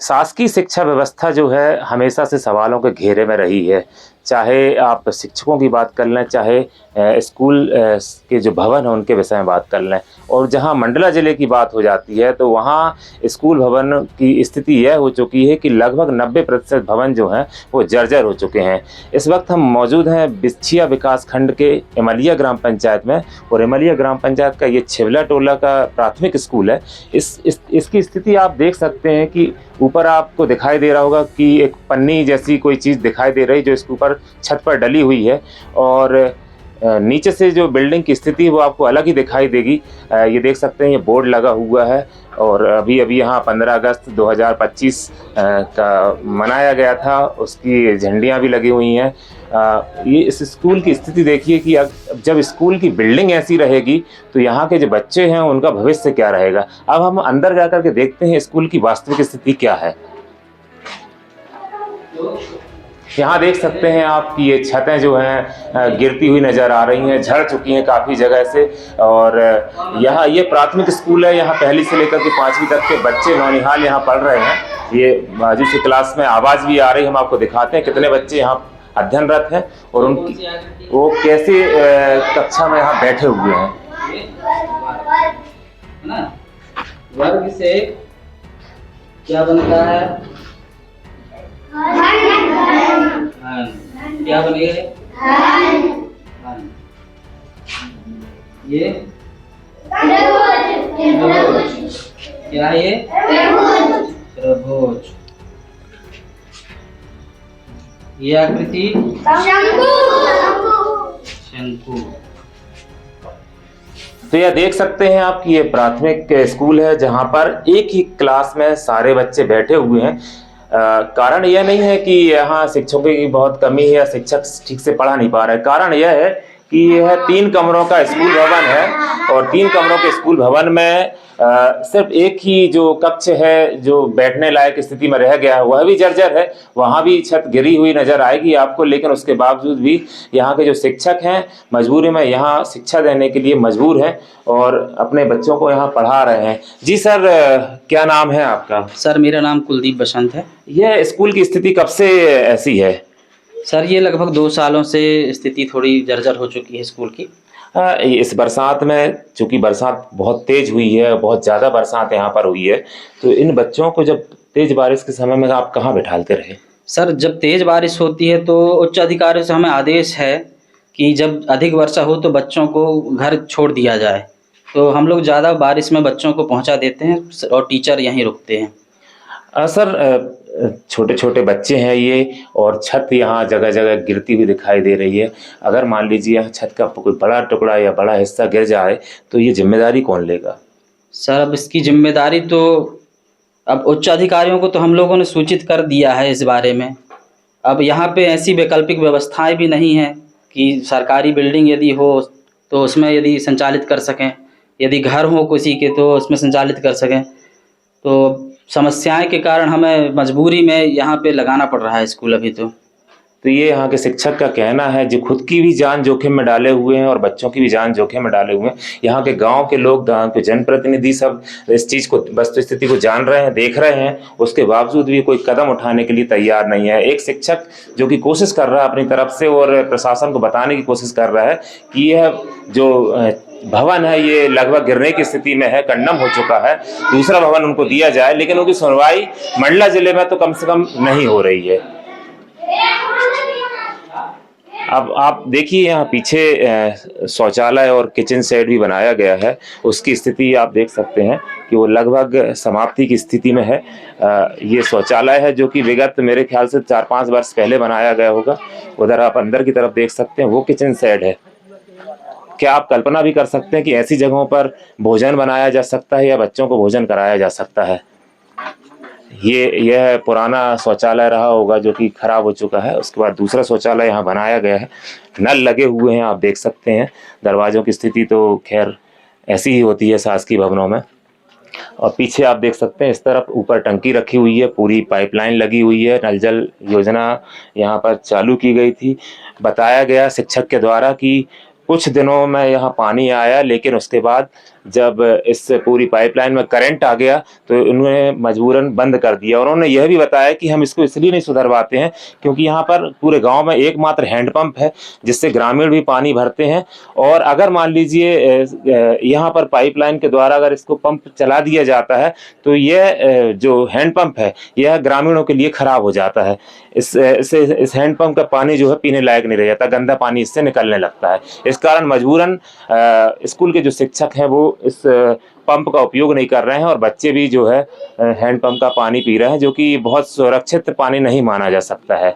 शासकीय शिक्षा व्यवस्था जो है हमेशा से सवालों के घेरे में रही है। चाहे आप शिक्षकों की बात कर लें, चाहे स्कूल के जो भवन हैं उनके विषय में बात कर लें, और जहां मंडला ज़िले की बात हो जाती है तो वहां स्कूल भवन की स्थिति यह हो चुकी है कि लगभग 90% भवन जो हैं वो जर्जर हो चुके हैं। इस वक्त हम मौजूद हैं बिछिया विकासखंड के इमलिया ग्राम पंचायत में, और इमलिया ग्राम पंचायत का ये छिवला टोला का प्राथमिक स्कूल है। इसकी स्थिति आप देख सकते हैं कि ऊपर आपको दिखाई दे रहा होगा कि एक पन्नी जैसी कोई चीज़ दिखाई दे रही है जो इसके ऊपर छत पर डली हुई है, और नीचे से जो बिल्डिंग की स्थिति है वो आपको अलग ही दिखाई देगी। ये देख सकते हैं ये बोर्ड लगा हुआ है, और अभी यहाँ 15 अगस्त 2025 का मनाया गया था, उसकी झंडियाँ भी लगी हुई हैं। ये इस स्कूल की स्थिति देखिए कि अब जब स्कूल की बिल्डिंग ऐसी रहेगी तो यहाँ के जो बच्चे हैं उनका भविष्य क्या रहेगा। अब हम अंदर जाकर के देखते हैं स्कूल की वास्तविक स्थिति क्या है। यहाँ देख सकते हैं आप कि ये छतें जो हैं गिरती हुई नज़र आ रही हैं, झड़ चुकी हैं काफ़ी जगह से। और यहाँ ये प्राथमिक स्कूल है, यहाँ पहली से लेकर के 5वीं तक के बच्चे नौनिहाल यहाँ पढ़ रहे हैं। ये बाजू से क्लास में आवाज़ भी आ रही है, हम आपको दिखाते हैं कितने बच्चे यहाँ अध्ययनरत हैं और उनकी वो कैसे कक्षा में यहाँ बैठे हुए हैं। वर्ग से क्या बनता है? क्या बनेगा? ये क्या है? ये त्रिभुज। ये आकृति शंकु। तो यह देख सकते हैं आप कि ये प्राथमिक स्कूल है जहाँ पर एक ही क्लास में सारे बच्चे बैठे हुए हैं। कारण यह नहीं है कि यहाँ शिक्षकों की बहुत कमी है या शिक्षक ठीक से पढ़ा नहीं पा रहे। कारण यह है कि यह 3 कमरों का स्कूल भवन है, और 3 कमरों के स्कूल भवन में सिर्फ एक ही जो कक्ष है जो बैठने लायक स्थिति में रह गया है, वह भी जर्जर है। वहाँ भी छत गिरी हुई नज़र आएगी आपको, लेकिन उसके बावजूद भी यहाँ के जो शिक्षक हैं मजबूरी में यहाँ शिक्षा देने के लिए मजबूर हैं और अपने बच्चों को यहाँ पढ़ा रहे हैं। जी सर, क्या नाम है आपका? सर मेरा नाम कुलदीप बसंत है। यह स्कूल की स्थिति कब से ऐसी है? सर ये लगभग 2 सालों से स्थिति थोड़ी जर्जर हो चुकी है स्कूल की। इस बरसात में, चूँकि बरसात बहुत तेज हुई है, बहुत ज़्यादा बरसात यहाँ पर हुई है, तो इन बच्चों को जब तेज बारिश के समय में आप कहाँ बैठाते रहे? सर जब तेज बारिश होती है तो उच्च अधिकारियों से हमें आदेश है कि जब अधिक वर्षा हो तो बच्चों को घर छोड़ दिया जाए, तो हम लोग ज़्यादा बारिश में बच्चों को पहुँचा देते हैं और टीचर यहीं रुकते हैं। सर छोटे छोटे बच्चे हैं ये, और छत यहाँ जगह जगह गिरती हुई दिखाई दे रही है। अगर मान लीजिए यहाँ छत का कोई बड़ा टुकड़ा या बड़ा हिस्सा गिर जाए तो ये जिम्मेदारी कौन लेगा? सर अब इसकी जिम्मेदारी तो अब उच्च अधिकारियों को तो हम लोगों ने सूचित कर दिया है इस बारे में। अब यहाँ पे ऐसी वैकल्पिक व्यवस्थाएं भी नहीं हैं कि सरकारी बिल्डिंग यदि हो तो उसमें यदि संचालित कर सकें, यदि घर हो किसी के तो उसमें संचालित कर सकें। तो समस्याएं के कारण हमें मजबूरी में यहाँ पे लगाना पड़ रहा है स्कूल अभी तो ये यहाँ के शिक्षक का कहना है, जो खुद की भी जान जोखिम में डाले हुए हैं और बच्चों की भी जान जोखिम में डाले हुए हैं। यहाँ के गांव के लोग, गांव के जनप्रतिनिधि सब इस चीज़ को, वस्तुस्थिति को जान रहे हैं, देख रहे हैं, उसके बावजूद भी कोई कदम उठाने के लिए तैयार नहीं है। एक शिक्षक जो कि कोशिश कर रहा है अपनी तरफ से और प्रशासन को बताने की कोशिश कर रहा है कि यह जो भवन है ये लगभग गिरने की स्थिति में है, कंडम हो चुका है, दूसरा भवन उनको दिया जाए, लेकिन उनकी सुनवाई मंडला जिले में तो कम से कम नहीं हो रही है। अब आप देखिए यहाँ पीछे शौचालय और किचन सेट भी बनाया गया है, उसकी स्थिति आप देख सकते हैं कि वो लगभग समाप्ति की स्थिति में है। ये शौचालय है जो कि विगत मेरे ख्याल से 4-5 वर्ष पहले बनाया गया होगा। उधर आप अंदर की तरफ देख सकते हैं, वो किचन सेट है। क्या आप कल्पना भी कर सकते हैं कि ऐसी जगहों पर भोजन बनाया जा सकता है या बच्चों को भोजन कराया जा सकता है? यह पुराना शौचालय रहा होगा जो कि खराब हो चुका है। उसके बाद दूसरा शौचालय यहाँ बनाया गया है, नल लगे हुए हैं, आप देख सकते हैं। दरवाज़ों की स्थिति तो खैर ऐसी ही होती है शासकीय भवनों में। और पीछे आप देख सकते हैं इस तरफ ऊपर टंकी रखी हुई है, पूरी पाइपलाइन लगी हुई है, नल जल योजना यहाँ पर चालू की गई थी। बताया गया शिक्षक के द्वारा कि कुछ दिनों में यहाँ पानी आया, लेकिन उसके बाद जब इस पूरी पाइपलाइन में करंट आ गया तो उन्होंने मजबूरन बंद कर दिया। और उन्होंने यह भी बताया कि हम इसको इसलिए नहीं सुधरवाते हैं क्योंकि यहाँ पर पूरे गांव में एकमात्र हैंडपंप है जिससे ग्रामीण भी पानी भरते हैं। और अगर मान लीजिए यहाँ पर पाइपलाइन के द्वारा अगर इसको पंप चला दिया जाता है तो यह जो हैंडपंप है यह ग्रामीणों के लिए खराब हो जाता है। इस हैंडपंप का पानी जो है पीने लायक नहीं रह जाता, गंदा पानी इससे निकलने लगता है। इस कारण मजबूरन स्कूल के जो शिक्षक हैं वो इस पंप का उपयोग नहीं कर रहे हैं और बच्चे भी जो है हैंडपंप का पानी पी रहे हैं, जो कि बहुत सुरक्षित पानी नहीं माना जा सकता है।